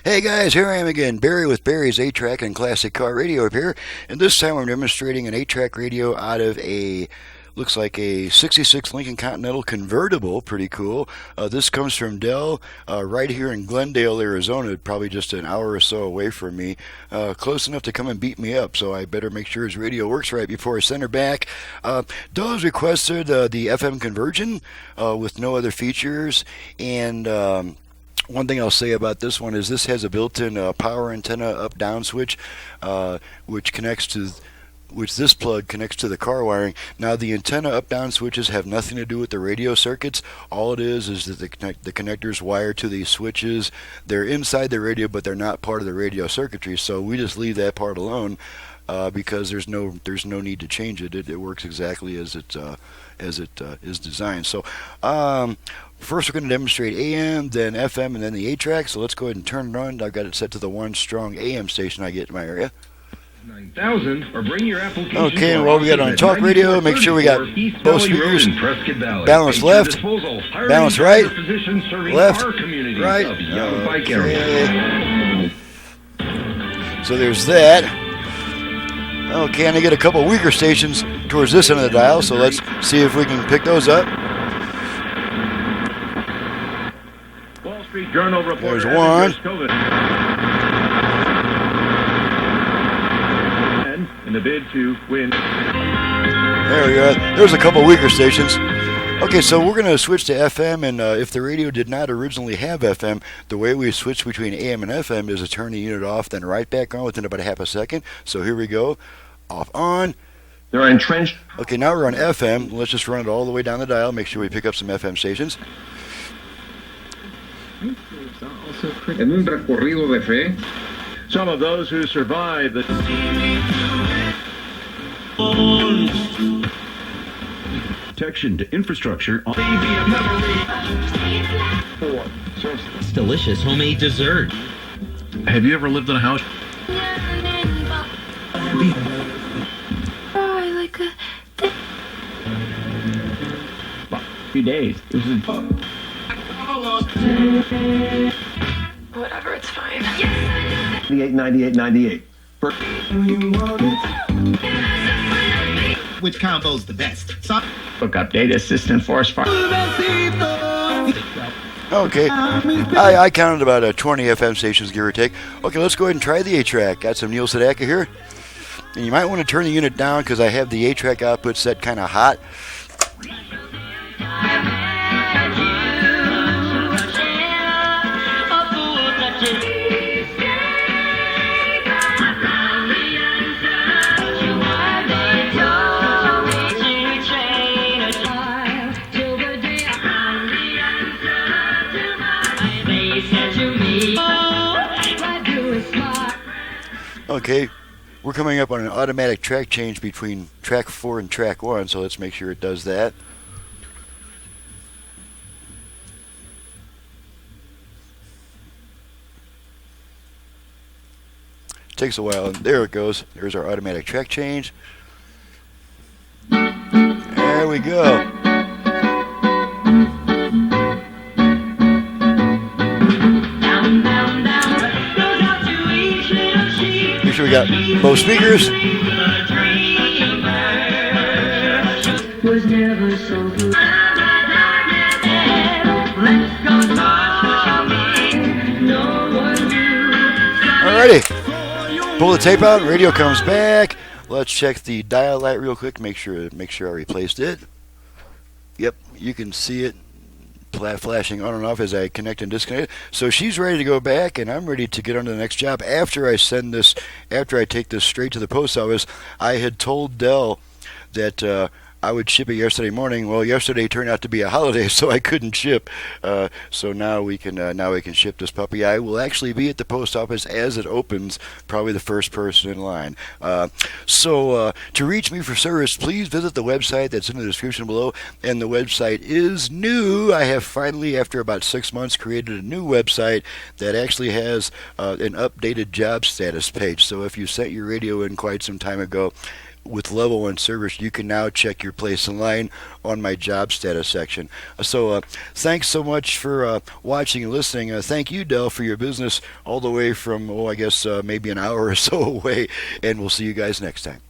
Hey guys, here I am again, Barry with Barry's 8-Track and Classic Car Radio here, and this time I'm demonstrating an 8-track radio out of looks like a 66 Lincoln Continental convertible, pretty cool. This comes from Dell, right here in Glendale, Arizona, probably just an hour or so away from me, close enough to come and beat me up, so I better make sure his radio works right before I send her back. Dell has requested the FM conversion with no other features, and one thing I'll say about this one is this has a built-in power antenna up-down switch, which this plug connects to the car wiring. Now the antenna up-down switches have nothing to do with the radio circuits. All it is that the connectors wire to these switches. They're inside the radio, but they're not part of the radio circuitry. So we just leave that part alone because there's no need to change it. It works exactly as it is designed. So. First, we're going to demonstrate AM, then FM, and then the 8-track. So let's go ahead and turn it on. I've got it set to the one strong AM station I get in my area. 9,000, or bring your application. Okay, and what we got on talk radio, make sure we got both speakers. Balance left, balance right, left, right. Okay. So there's that. Okay, and I get a couple weaker stations towards this end of the dial, so let's see if we can pick those up. Journal There's one. In the bid to win. There we go. There's a couple weaker stations. Okay, so we're going to switch to FM, and if the radio did not originally have FM, the way we switch between AM and FM is to turn the unit off, then right back on within about a half a second. So here we go. Off, on. They're entrenched. Okay, now we're on FM. Let's just run it all the way down the dial, make sure we pick up some FM stations. En un recorrido de fe. Some of those who survived the protection to infrastructure. It's delicious homemade dessert. Have you ever lived in a house? Oh, I like A few days. This is whatever, it's fine. 98. Which combo's the best? Hook up data assistant force fire. Okay, I counted about 20 FM stations, give or take. Okay, let's go ahead and try the 8-track. Got some Neil Sedaka here. And you might want to turn the unit down because I have the 8-track output set kind of hot. Okay, we're coming up on an automatic track change between track 4 and track 1, so let's make sure it does that. Takes a while, and there it goes. There's our automatic track change. There we go. Make sure we got both speakers. Alrighty. Pull the tape out, radio comes back. Let's check the dial light real quick, make sure I replaced it. Yep, you can see it flashing on and off as I connect and disconnect. So she's ready to go back, and I'm ready to get on to the next job. After I take this straight to the post office, I had told Dell that I would ship it yesterday morning. Well, yesterday turned out to be a holiday, so I couldn't ship. So now we can ship this puppy. I will actually be at the post office as it opens, probably the first person in line. So to reach me for service, please visit the website that's in the description below. And the website is new. I have finally, after about 6 months, created a new website that actually has an updated job status page. So if you sent your radio in quite some time ago, with level 1 service, you can now check your place in line on my job status section. So thanks so much for watching and listening. Thank you, Dell, for your business all the way from, I guess maybe an hour or so away, and we'll see you guys next time.